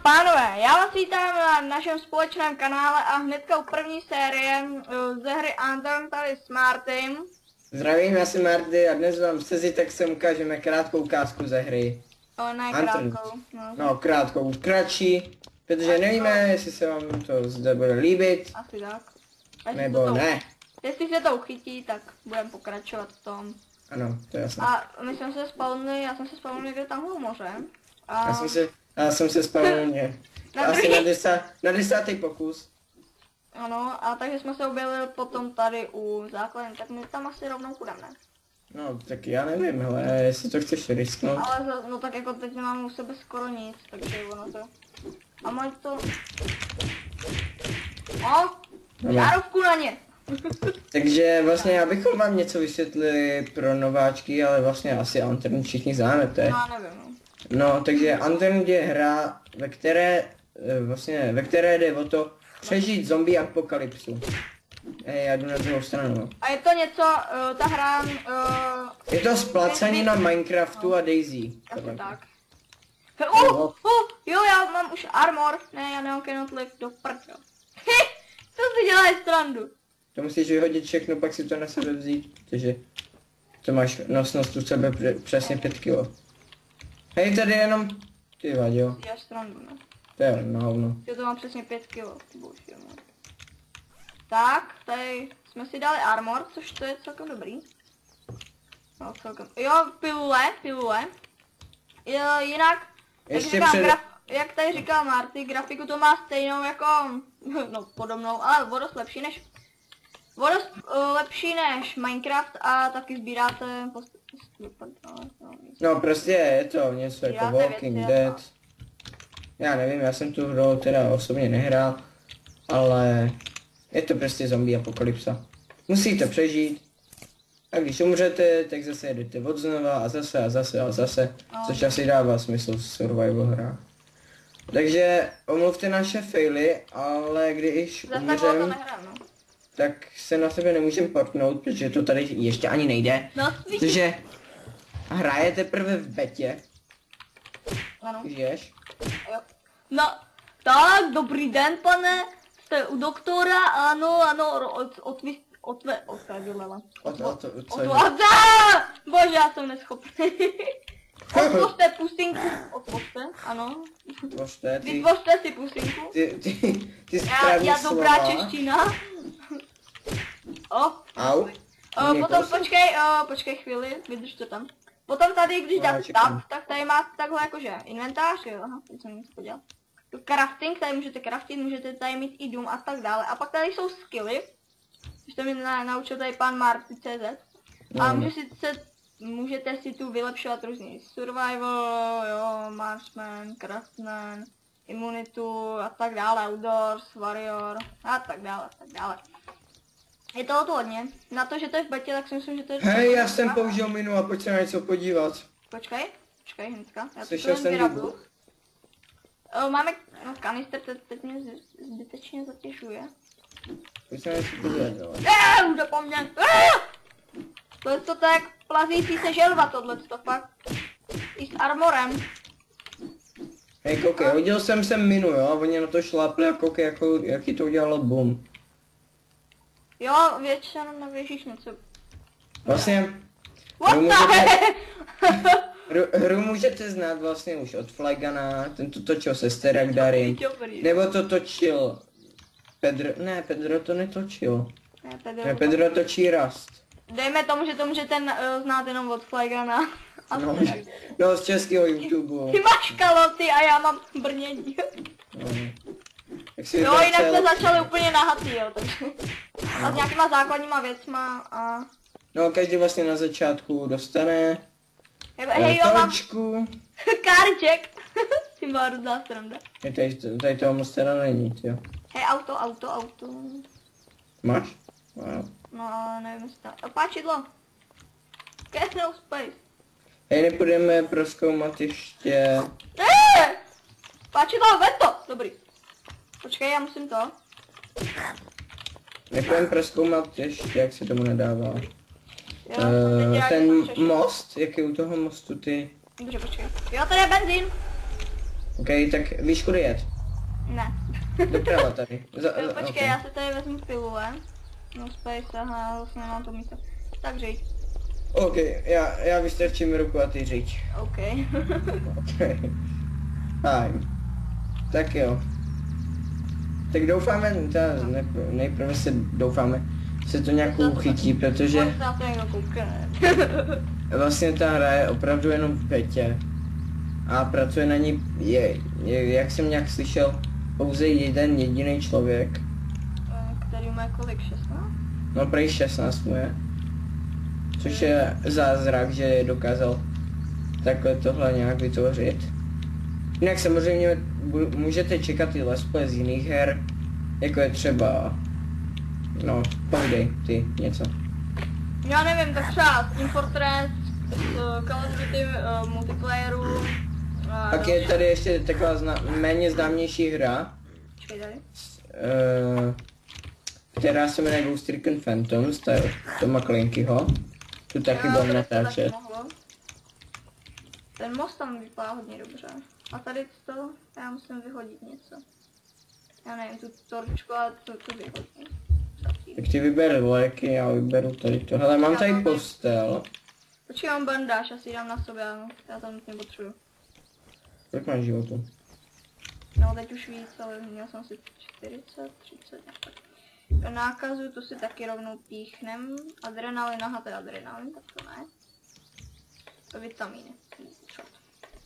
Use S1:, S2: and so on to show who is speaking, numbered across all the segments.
S1: Pánové, já vás vítám na našem společném kanále a hnedka u první série ze hry Anthem tady s Martym.
S2: Zdravím, já jsem Marty a dnes vám se Ziteksem ukážeme krátkou ukázku ze hry.
S1: Ne krátkou.
S2: No, krátkou, kratší, protože nevíme, jestli se vám to zde bude líbit.
S1: Asi tak.
S2: Nebo ne.
S1: Jestli se to uchytí, tak budeme pokračovat v tom.
S2: Ano, to je jasné.
S1: A my jsme se spawnili, já jsem se spawnil někde tamhle u moře. A...
S2: Já jsem se spawnil asi na 10. pokus.
S1: Ano, a takže jsme se objevili potom tady u základny, tak my tam asi rovnou půjdeme.
S2: No, tak já nevím, hele, jestli to chceš risknout.
S1: Ale no tak jako teď nemáme u sebe skoro nic, takže ono to... A mají to... O! Žárovku na ně!
S2: Takže vlastně abychom vám něco vysvětlili pro nováčky, ale vlastně asi Anthem všichni známe, to je.
S1: No, nevím, no.
S2: No, takže Anthem je hra, ve které jde o to přežít zombie apokalypsu. Já jdu na druhou stranu.
S1: A je to něco, ta hra...
S2: Je to splacený na Minecraftu a Daisy.
S1: Asi tak. Jo, já mám už armor. Ne, já nemám cannot live do prdel. Co si děláš strandu?
S2: To musíš vyhodit všechno, pak si to na sebe vzít, protože to máš nosnost u sebe přesně 5 kg. Hej, tady jenom... Ty vadil.
S1: Děláš strandu, no.
S2: To je na hovno.
S1: Jo, to mám přesně 5 kg. Tak, tady jsme si dali armor, což to je celkem dobrý. No, celkem. Jo, pilule. Jo, jinak, jak tady říkal Marty, grafiku to má stejnou jako, no podobnou, ale vodost lepší než Minecraft a taky sbíráte
S2: No prostě je to něco jako Walking Dead. Já nevím, já jsem tu hru teda osobně nehrál, ale je to prostě zombie apokalypsa. Musíte přežít. A když umřete, tak zase jedete od znova a zase, což asi dává smysl v survival hrách. Takže omluvte naše faily, ale když umřem, tak se na sebe nemůžeme portnout, protože to tady ještě ani nejde. Protože hra je teprve v betě.
S1: Ano.
S2: Žiješ?
S1: No, tak, dobrý den, pane. Jste u doktora, ano, Bože, já jsem neschopný. Otvořte pusinku, ano. Vytvořte si pusinku. Já dobrá čeština.
S2: Au.
S1: Potom počkej chvíli, vydrž to tam. Potom tady, když dáte tab, tak tady máte takhle jakože inventář, jo, aha, teď jsem něco podělal. Crafting, tady můžete craftit, můžete tady mít i dům a tak dále. A pak tady jsou skilly, což to mi naučil tady pan Marty.cz. A můžete si tu vylepšovat různý survival, jo, marksman, craftman, imunitu a tak dále, outdoors, warrior a tak dále. Je toho tu hodně. Na to, že to je v betě, tak si myslím, že to je...
S2: Hej, já jsem použil minu a pojď se na něco podívat.
S1: Počkej hnedka.
S2: Slyšel jsem výbuch.
S1: Máme kanister, teď mě zbytečně zatěžuje.
S2: Pojď se na něco podívat,
S1: Jde po mně. To je to tak plazící se želva tohleto, fakt. I s armorem.
S2: Hej, koukej, hodil jsem sem minu, jo, a oni na to šlápli a koukej, jaký to udělalo boom.
S1: Jo, většinou nevěříš něco.
S2: Vlastně... Hru můžete znát vlastně už od Flygana, ten to točil se Sterakdary, nebo to točil Pedro to netočil. Pedro točí Rust.
S1: Dejme tomu, že to můžete znát jenom od Flygana.
S2: No, z českého YouTube.
S1: Ty máš kaloty a já mám brnění. Jo, jinak jsme začali úplně nahatý, jo, takže. A s nějakýma základníma věcma a...
S2: No, každý vlastně na začátku dostane...
S1: Hej, jo, mám... Kárček. Ty má různá sranda.
S2: Tady toho moc teda není, jo.
S1: Hej, auto.
S2: Máš? Wow.
S1: No, nevím, jestli to... Páčidlo. Get no space.
S2: Hej, nepůjdeme prozkoumat ještě...
S1: Páčidlo, veto! Dobrý. Počkej, já musím to.
S2: Nepůjdeme prozkoumat ještě, jak se tomu nedává. Ten most, jak je u toho mostu ty?
S1: Dobře, počkej. Jo, tady je benzín.
S2: OK, tak víš kudy jet?
S1: Ne.
S2: Doprava tady.
S1: Jo, počkej,
S2: okay.
S1: já si tady vezmu pilule. No space, aha, vlastně nemám to místo. Tak řiď.
S2: OK, já vystrčím ruku a ty řiď.
S1: OK.
S2: OK. Fajn. Tak jo. Tak doufáme, nejprve se doufáme, se to nějak uchytí, protože
S1: Možná to někdo koukne.
S2: vlastně ta hra je opravdu jenom v betě. A pracuje na ní, jak jsem nějak slyšel, pouze jeden jediný člověk.
S1: Který má kolik, 16?
S2: No prej 16 mu je. Což je zázrak, že dokázal takhle tohle nějak vytvořit. Jinak samozřejmě můžete čekat i let's play z jiných her, jako je třeba, no, povídej ty něco.
S1: Já nevím, tak třeba Team Fortress, Call of Duty multiplayeru.
S2: Pak je tady ještě taková méně známější hra,
S1: Počkej tady.
S2: která se jmenuje Ghost Recon Phantoms, to je Toma Clancyho. Tu taky budeme natáčet.
S1: Ten most tam vypadá hodně dobře. A tady to, já musím vyhodit něco. Já nevím, tu torčku, ale to vyhodím.
S2: Tak ty vyber léky, já vyberu tady to. Hele, mám tady postel.
S1: Počkej, mám bandáž, asi dám na sobě, ano. Já tam nutně potřebuji.
S2: Jak máš životu?
S1: No, teď už víc, ale měl jsem si 40, 30, až tak. Nákazu, to si taky rovnou píchnem. Adrenalin, aha, to je adrenalin, tak to ne. To vitamíny.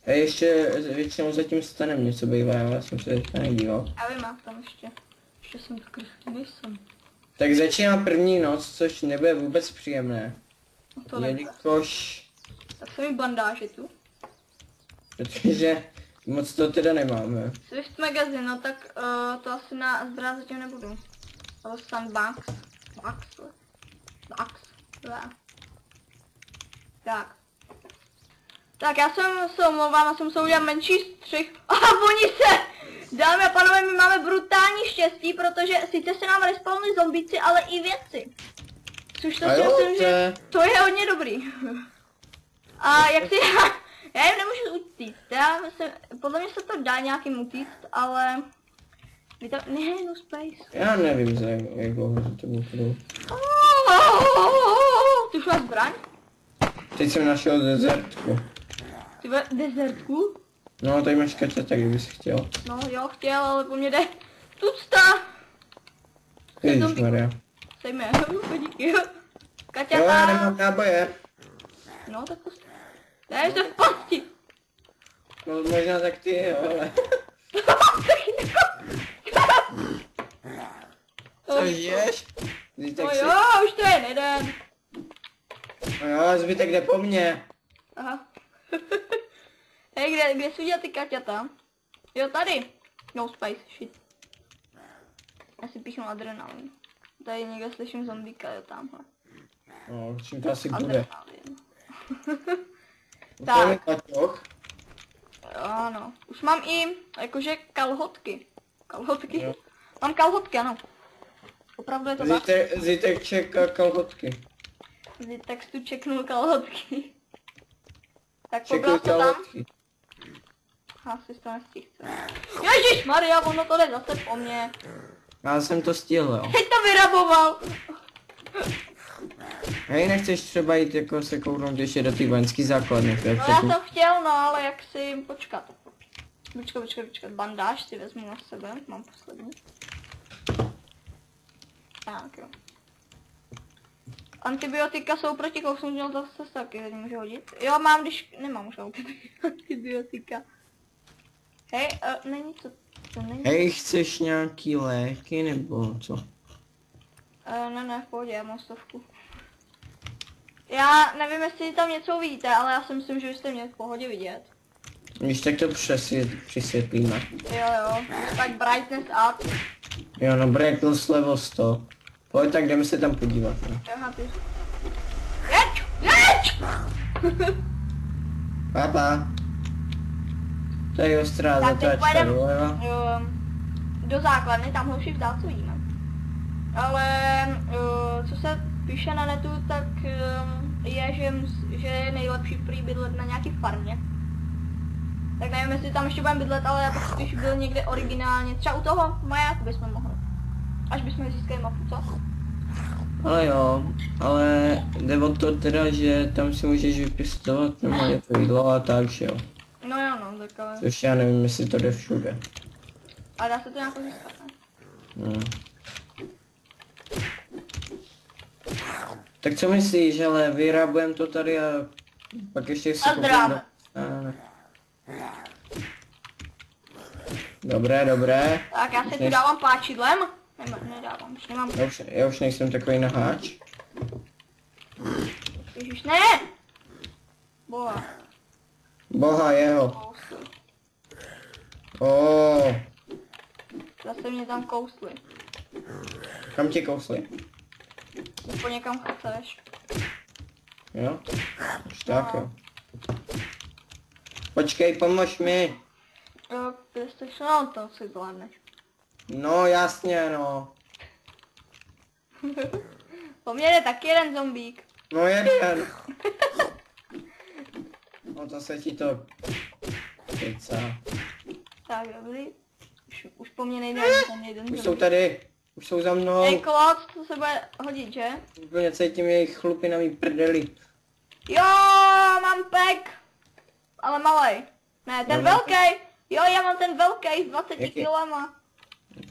S2: A ještě většinou za tím stanem něco bývá, já jsem se teďka nedíval.
S1: Já vím, jak tam ještě jsem takový nejsem.
S2: Tak začíná první noc, což nebude vůbec příjemné.
S1: No to nebude.
S2: Jelikož...
S1: Tak se mi bandáže tu.
S2: Protože moc to teda nemáme.
S1: Swift Magazine, no tak to asi zbrát zatím nebudu. Ale Sandbox. Box. Tak. Tak já jsem se omlouvám, já jsem musel udělat menší střih. A oni se! Dámy a pánové, my máme brutální štěstí, protože sice se nám respawnují zombíci, ale i věci. Což to si myslím, že to je hodně dobrý. A jak si já jim nemůžu utíct, podle mě se to dá nějakým utíct, ale... Ne, no space.
S2: Já nevím, za jak dlouho to bude.
S1: Ty už máš zbraň?
S2: Teď jsem našel dezertku.
S1: Ty dezertku?
S2: No, tady máš kačata, kdybys chtěl.
S1: No jo, chtěl, ale po mě jde tucta.
S2: Ježišmarja.
S1: Sejme, díky. Kaťata.
S2: Jo, já nemám náboje.
S1: No, tak prostě. Dej se v pasti.
S2: No, možná tak ty, jo, ale... Co ješ?
S1: No jo, už to je jeden.
S2: No jo, zbytek jde po mně.
S1: Aha. Hej, kde jsi udělal ty kaťata? Jo, tady. No space, shit. Já si píchnu adrenalin. Tady někde slyším zombíka, jo, tamhle.
S2: No, čím to asi bude.
S1: Tak.
S2: Kaťoch.
S1: Ano. Už mám i, jakože, kalhotky. Kalhotky?
S2: Jo.
S1: Mám kalhotky, ano. Opravdu je to tak?
S2: Zítek čeká kalhotky.
S1: Zítek tu čeknul kalhotky. Tak
S2: Čekuj
S1: pobral to tam.
S2: kalhotky.
S1: Asi to nestichce. Ježišmarja, ono to jde zase po mně.
S2: Já jsem to stihl, jo.
S1: Teď to vyraboval.
S2: Hej, nechceš třeba jít jako se kouknout ještě do té vojenský základny,
S1: No já jsem chtěl, no ale jak si počkat. Počkat, bandáž si vezmu na sebe, mám poslední. Tak jo. Antibiotika jsou proti kousnutí, no to se taky nemůže hodit. Jo, mám, když nemám už antibiotika. Hej, není to není.
S2: Hej, chceš nějaký léky nebo co?
S1: Ne, v pohodě, já mám 100. Já nevím, jestli tam něco vidíte, ale já si myslím, že byste měli v pohodě vidět.
S2: Když tak to přisvětlíme.
S1: Jo, tak brightness up.
S2: Jo, no brightness level 100. Pojď, tak jdeme se tam podívat. No.
S1: Aha, ty. Jeď!
S2: Papa. To je ostrá zatáčka doleva.
S1: Do základny, tamhle už i v dálce vidíme. Ale co se píše na netu, tak je, že je nejlepší prý bydlet na nějaký farmě. Tak nevím, jestli tam ještě budeme bydlet, ale já bych spíš byl někde originálně. Třeba u toho majáku bychom mohli. Až bychom získali mapu, co?
S2: Ale jo, ale jde o to teda, že tam si můžeš vypěstovat normálně to jídlo a tak, že jo.
S1: No jo, no, tak ale...
S2: Což já nevím, jestli to jde všude.
S1: Ale dá se to nějak získat, ne?
S2: No. Tak co myslíš, ale vyrábujeme to tady a pak ještě si
S1: A zdráme.
S2: Dobré, dobré.
S1: Tak já si tu dávám páčidlem. Nedávám, už nemám.
S2: Já už nejsem takový naháč.
S1: Ježiš, ne! Boha.
S2: Boha jeho.
S1: Kousli. Zase mě tam kousli.
S2: Kam tě kousli?
S1: Po někam chceš.
S2: Jo? Už tak jo. Počkej, pomož mi.
S1: Jo, PlayStation, no to si zvládneš.
S2: No jasně no.
S1: Po mně jde taky jeden zombík.
S2: No jeden. No to se ti to... Pizza.
S1: Tak dobrý. Už po mně nejde ani ten jeden
S2: Už
S1: zombík.
S2: jsou tady. Už jsou za mnou.
S1: Hej, kloc, to se bude hodit, že?
S2: Úplně cítím jejich chlupy na mý prdeli.
S1: Jo, mám pek. Ale malej. Ne, ten
S2: No,
S1: velký. Jo, já mám ten velký s 20
S2: Jaký?
S1: kilama.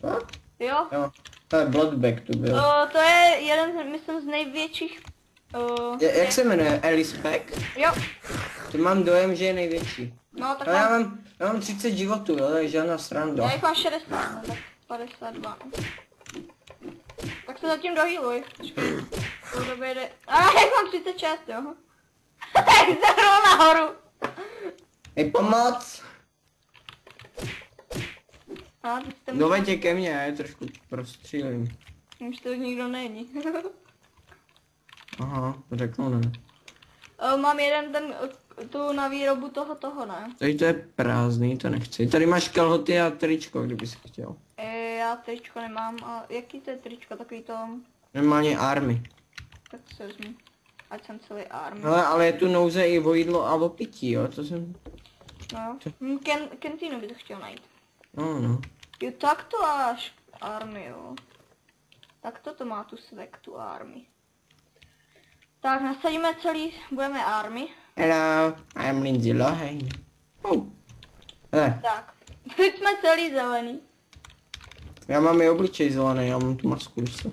S2: Fakt?
S1: Jo.
S2: Jo. To je Bloodback tu byl.
S1: To je jeden, myslím, z největších.
S2: Jak se jmenuje? Alice Pack?
S1: Jo.
S2: To mám dojem, že je největší.
S1: No, tak
S2: No já mám 30 životů, jo, takže žádná sranda.
S1: já jich mám 60, no, tak 52. No. Tak se zatím dohýluj. To době jde. Jak mám 36, jo. Tak se hrou nahoru.
S2: Hej, pomoc!
S1: A ty jste
S2: Doveďte ke mně, já je trošku prostřílím.
S1: už to nikdo není.
S2: Aha, řeknu ne.
S1: Mám jeden ten, tu na výrobu toho, ne?
S2: Tady to je prázdný, to nechci. Tady máš kalhoty a tričko, kdyby si chtěl.
S1: Já tričko nemám, a jaký to je tričko, takový to,
S2: Normálně army.
S1: tak se vezmu. Ať jsem celý army.
S2: Hele, ale je tu nouze i o jídlo a o pití, jo, to jsem...
S1: No, kentýnu by to chtěl najít.
S2: No.
S1: Jo, tak to až army, jo. Tak to má tu svek, tu army. Tak, nasadíme celý, budeme army.
S2: Hello, I'm Lindsay Lohan. Hele,
S1: Tak, teď jsme celý zelený.
S2: já mám i obličej zelený, já mám tu masku, víš co?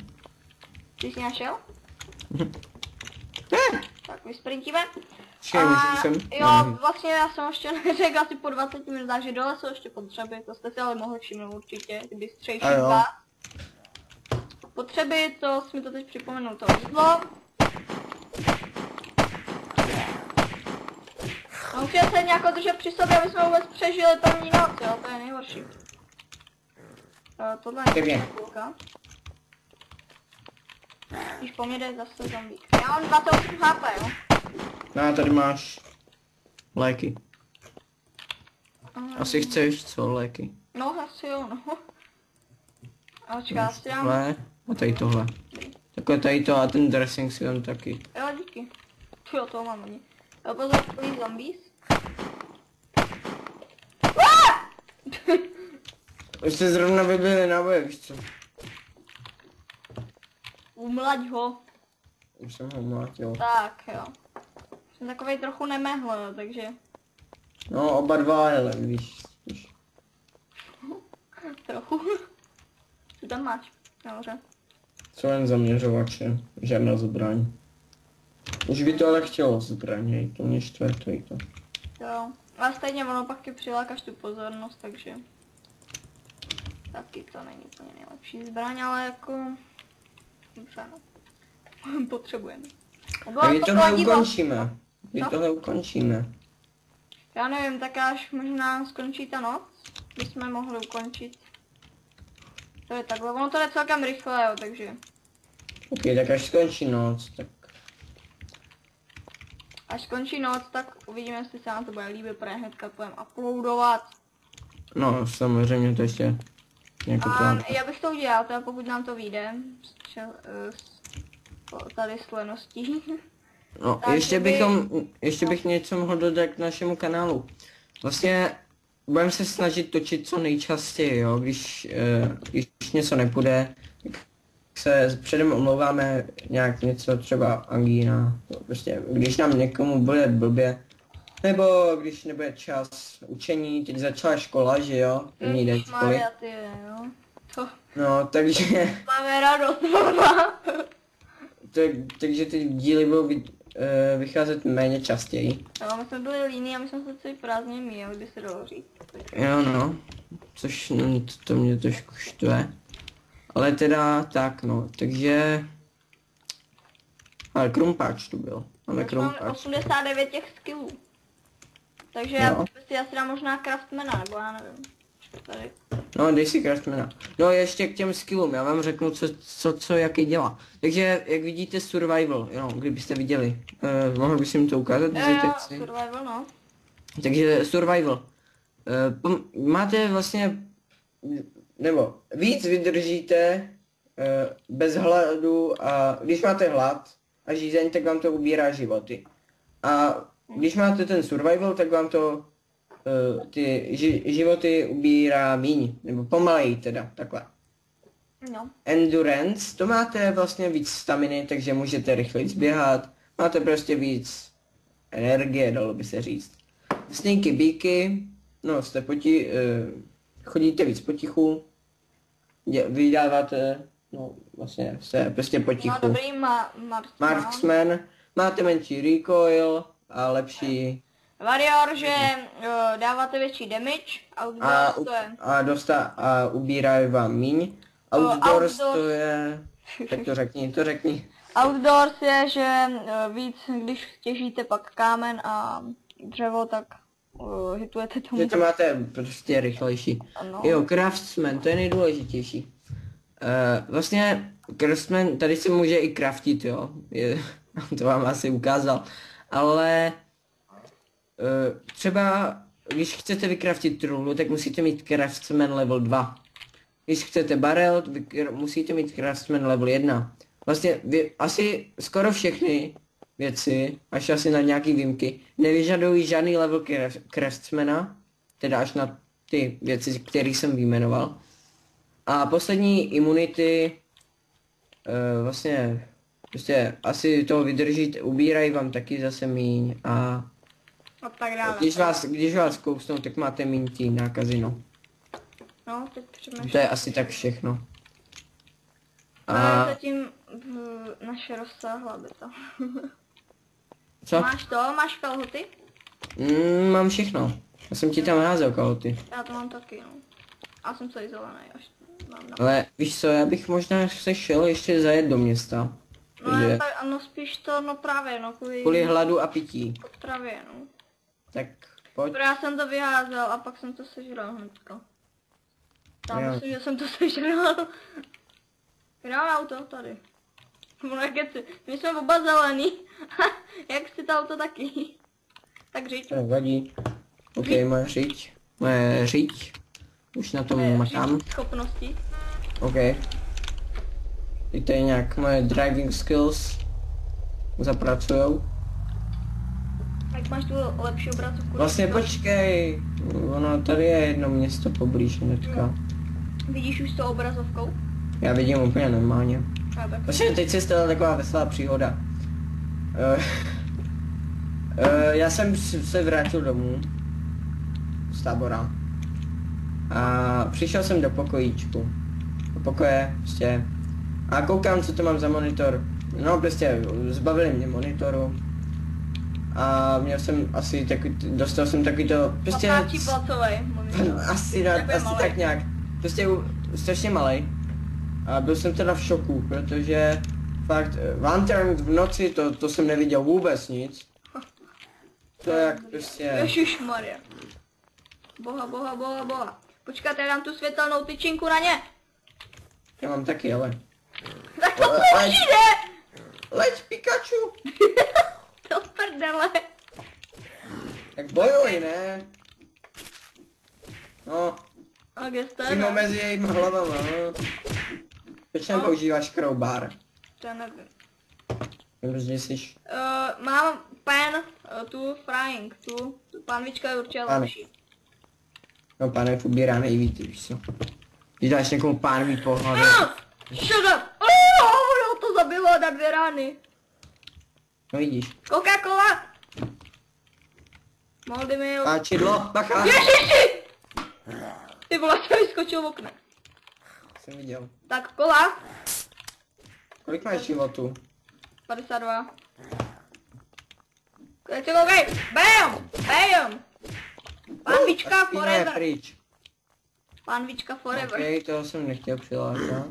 S1: Ty jsi našel?
S2: Ne,
S1: Tak, vysprintíme.
S2: počkej, můžu sem?
S1: Jo, vlastně já jsem ještě neřekl asi po 20 minutách, že dole jsou ještě potřeby, to jste si ale mohli všimnout určitě, kdyby střejší
S2: A jo.
S1: dva. Potřeby, to jsi mi to teď připomenul, to jídlo. No, musíme se nějak držet při sobě, aby jsme vůbec přežili první noc, jo, to je nejhorší. Tohle je
S2: Pěkně.
S1: půlka. Když po mě jde zase zombík. Já mám 28 HP, jo.
S2: No a tady máš léky. Asi chceš co, léky?
S1: No, asi jo, no. A počkej, já si dám...
S2: Tohle a tady tohle. Takhle tady to a ten dressing si dám taky.
S1: Jo, díky. Jo, toho mám hodně. Jo, pozor, please zombies.
S2: Už jste zrovna vybili na boje, víš co?
S1: Umlaď ho.
S2: Už jsem ho mlátil.
S1: Tak, jo. Jsem takovej trochu nemehl, takže...
S2: No, oba dva, ale víš. Spíš.
S1: Trochu. Co tam máš? Dobře.
S2: Co jen zaměřovače, žádná zbraň. Už by to ale chtělo zbraň, hej, to mě štve, to i to.
S1: Jo. Ale stejně ono pak ti přilákáš tu pozornost, takže... Taky to není úplně nejlepší zbraň, ale jako... Dobře, no. Potřebujeme.
S2: A my tohle
S1: kladivo.
S2: ukončíme. My
S1: Co?
S2: tohle ukončíme.
S1: Já nevím, tak až možná skončí ta noc, bychom mohli ukončit. To je takhle, ono to jde celkem rychle, jo, takže...
S2: Ok, tak až skončí noc, tak...
S1: Až skončí noc, tak uvidíme, jestli se nám to bude líbit, protože hnedka budeme uploadovat.
S2: No, samozřejmě to ještě... Jako plán.
S1: A já bych to udělal, teda pokud nám to vyjde. Tady s leností.
S2: No,
S1: tak
S2: ještě
S1: kdyby-
S2: bych něco mohl dodat k našemu kanálu. Vlastně budeme se snažit točit co nejčastěji, jo, když něco nepůjde, tak se předem omlouváme nějak něco, třeba angína, prostě když nám někomu bude blbě, nebo když nebude čas učení, teď začala škola, že jo, první den školy.
S1: Maria, ty, jo. To.
S2: No, takže...
S1: Máme radost, mama.
S2: takže ty díly budou vycházet méně častěji.
S1: No, my jsme byli líní a my jsme se celý prázdně míjeli, by se dalo říct.
S2: Jo no, což to mě trošku štve. Ale teda tak no, takže... Ale krumpáč tu byl. Máme
S1: Já mám
S2: krumpáč.
S1: 89 těch skillů. Takže
S2: Jo.
S1: já si dám možná craftmana, nebo já nevím. Tady.
S2: No, dej si craftmana. No, ještě k těm skillům, já vám řeknu, co jaký dělá. Takže, jak vidíte, survival, jo, kdybyste viděli. Mohl bych si jim to ukázat?
S1: Jo, survival, no.
S2: Takže survival. Máte vlastně, nebo víc vydržíte bez hladu a když máte hlad a žízeň, tak vám to ubírá životy. A když máte ten survival, tak vám to ty životy ubírá míň, nebo pomaleji teda, takhle.
S1: No.
S2: Endurance, to máte vlastně víc staminy, takže můžete rychleji běhat, máte prostě víc energie, dalo by se říct. Sneaky beaky, no jste chodíte víc potichu, vydáváte, no vlastně jste prostě potichu.
S1: No dobrý,
S2: Marksman, máte menší recoil a lepší...
S1: Warrior, že dáváte větší damage, outdoors to je...
S2: A ubírají vám míň. Outdoors to je... Tak to řekni.
S1: Outdoors je, že víc, když těžíte pak kámen a dřevo, tak hitujete tomu.
S2: Že to máte prostě rychlejší.
S1: Ano.
S2: Jo, craftsman, to je nejdůležitější. Vlastně craftsman, tady se může i craftit, jo. To vám asi ukázal. Ale třeba, když chcete vykraftit trůnu, tak musíte mít craftsman level 2. Když chcete barel, musíte mít craftsman level 1. Vlastně asi skoro všechny věci, až asi na nějaký výjimky, nevyžadují žádný level craftsmana, teda až na ty věci, které jsem vyjmenoval. A poslední imunity, vlastně, prostě asi to vydržíte, ubírají vám taky zase míň a
S1: tak dále.
S2: když vás kousnou, tak máte míň tý nákazy, no.
S1: No, teď přemýšlím.
S2: To je asi tak všechno.
S1: A zatím naše rozsáhlá beta.
S2: Co?
S1: Máš kalhoty?
S2: Mám všechno. Já jsem ti tam házel kalhoty.
S1: Já to mám taky, no. A jsem celý zelený, až mám na...
S2: Ale víš co, já bych možná se šel ještě zajet do města.
S1: No
S2: Takže...
S1: tak, ano, spíš to, no právě, no,
S2: Kvůli hladu a pití.
S1: Právě, no.
S2: Tak pojď.
S1: Já jsem to vyházel a pak jsem to sežral hnedka. Tam myslím, že jsem to sežral. Vydám auto tady. My jsme oba zelený. Jak si to auto taky. Tak řiď.
S2: To vadí. OK, moje řiď. Už na tom makám.
S1: Schopnosti.
S2: OK. Teď tady nějak moje driving skills zapracujou.
S1: Jak máš tu lepší obrazovku?
S2: Vlastně počkej. Ono tady je jedno město poblíž hnedka.
S1: Vidíš už s tou obrazovkou?
S2: Já vidím úplně normálně. Vlastně teď se stala taková veselá příhoda. Já jsem se vrátil domů z tábora a přišel jsem do pokojíčku. Do pokoje, prostě. A koukám, co to mám za monitor. No prostě, zbavili mě monitoru. A měl jsem asi takový, dostal jsem takový to, prostě... Asi tak nějak. Prostě strašně malej. A byl jsem teda v šoku, protože fakt Lantern v noci, to jsem neviděl vůbec nic. To je jak prostě...
S1: Ježišmarja. Boha. Počkat, já dám tu světelnou tyčinku na ně.
S2: Já mám taky, ale...
S1: Tak to přijde!
S2: Leď, Pikachu!
S1: To prdele.
S2: Tak bojuj, ne? No.
S1: A gesta.
S2: Přímo mezi jejím hlavama, no. Proč nepoužíváš crowbar?
S1: To nevím.
S2: Protože jsi...
S1: Mám pen, tu frying, tu pánvička je určitě lepší.
S2: No pánev ubírá nejvíc, víš co. Když dáš někomu pánový po hlavě.
S1: Shut up! Jo, to zabilo na 2 rány.
S2: No vidíš.
S1: Coca-Cola! Moldy milk.
S2: A čidlo, bacha.
S1: Ježiši! Ty vole, jsem vyskočil v okne.
S2: Jsem viděl.
S1: Tak, kola.
S2: Kolik máš životů?
S1: 52. Teď si koukej. Bam! Bam! Pánvička
S2: Pína je
S1: forever.
S2: pryč.
S1: Pánvička forever.
S2: Ok, toho jsem nechtěl přilákat.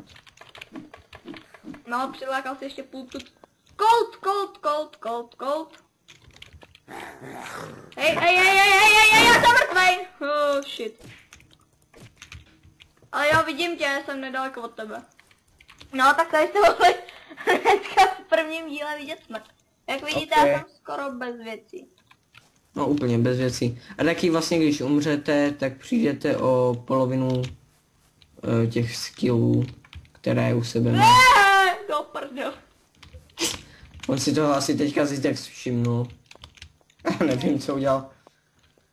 S1: No, přilákal si ještě půl tu. Cold. Hej, já jsem mrtvej. Oh, shit. Ale jo, vidím tě, jsem nedaleko od tebe. No, tak tady jste mohli hnedka v prvním díle vidět smrt. Jak vidíte,
S2: Ok.
S1: já jsem skoro bez věcí.
S2: No úplně bez věcí. A taky vlastně když umřete, tak přijdete o polovinu těch skillů, které u sebe má.
S1: Do prdel.
S2: On si toho asi teďka tak všimnul. Nevím, co udělal.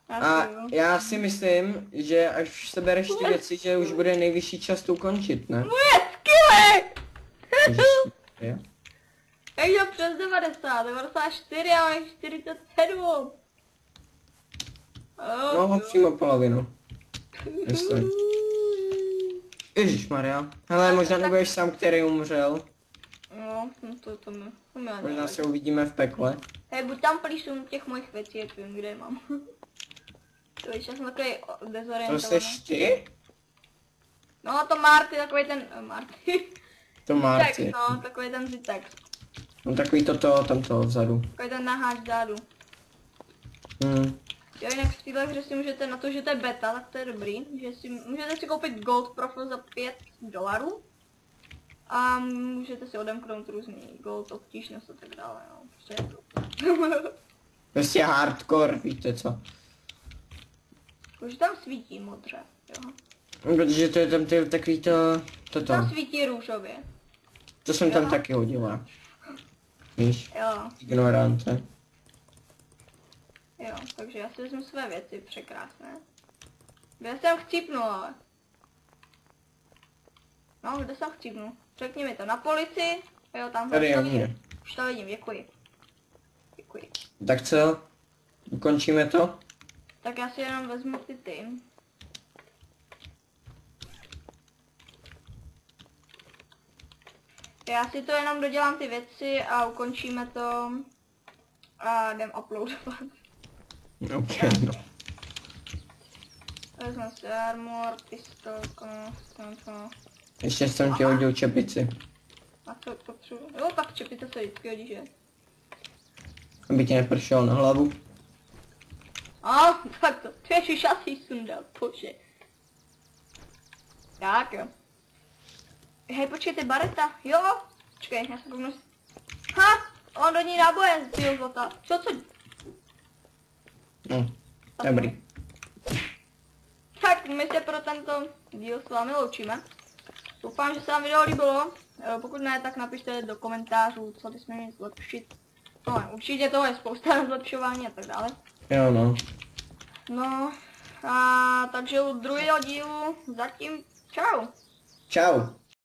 S2: A já si myslím, že až sebereš ty věci, že už bude nejvyšší čas to ukončit, ne?
S1: Moje skille!
S2: Je?
S1: Takže přes 90, 94 a máš 47.
S2: No, přímo polovinu. Myslím. Ježišmarja. Hele, možná nebudeš sám, který umřel.
S1: No, to mi
S2: Možná se uvidíme v pekle.
S1: hej, buď tam plíším těch mojich věcí, jak vím, kde je mám. To víš, já jsem takový
S2: To
S1: dezorientovaný.
S2: seš ty?
S1: No, to Marty, takový ten, Marty.
S2: To Marty.
S1: No, takový ten Zitek.
S2: No takový tamto vzadu.
S1: Takový ten naháč zádu. Jo, jinak v téhle hře si můžete, na to, že to je beta, tak to je dobrý, že si, můžete si koupit gold profil za $5 a můžete si odemknout různý gold, obtížnost a tak dále, no, prostě je to.
S2: Prostě hardcore, víte co.
S1: Už tam svítí modře, jo.
S2: No, protože to je tam takový toto.
S1: Tam svítí růžově,
S2: To jsem tam taky hodila. Víš,
S1: jo,
S2: ignorante.
S1: jo, takže já si vezmu své věci, překrásné. Kde jsem chcípnul, ale. No, kde jsem chcípnul? Řekni mi to, na policii, jo, tam
S2: Tady je
S1: to
S2: u
S1: vidím.
S2: mě.
S1: Už to vidím, děkuji. Děkuji.
S2: Tak co? Ukončíme to?
S1: Tak já si jenom vezmu ty. Já si to jenom dodělám ty věci a ukončíme to a jdem uploadovat.
S2: Ok, no.
S1: Vezmu si armor, pistolku, to.
S2: Ještě jsem ti hodil čepici.
S1: A co potřebuji? Jo, tak čepice se vždycky hodí, že?
S2: Aby ti nepršel na hlavu.
S1: A, tak to, ježiš, asi sundal, bože. Tak jo. Hej, počkej, ty bareta, jo? Počkej, já se kouknu. Ha, on do ní náboje z zlata. Co?
S2: No, dobrý.
S1: Tak, my se pro tento díl s vámi loučíme. Doufám, že se vám video líbilo. Pokud ne, tak napište do komentářů, co bychom měli zlepšit. No, určitě toho je spousta na zlepšování a tak dále.
S2: Jo no.
S1: No, a takže u druhého dílu zatím čau.
S2: Čau.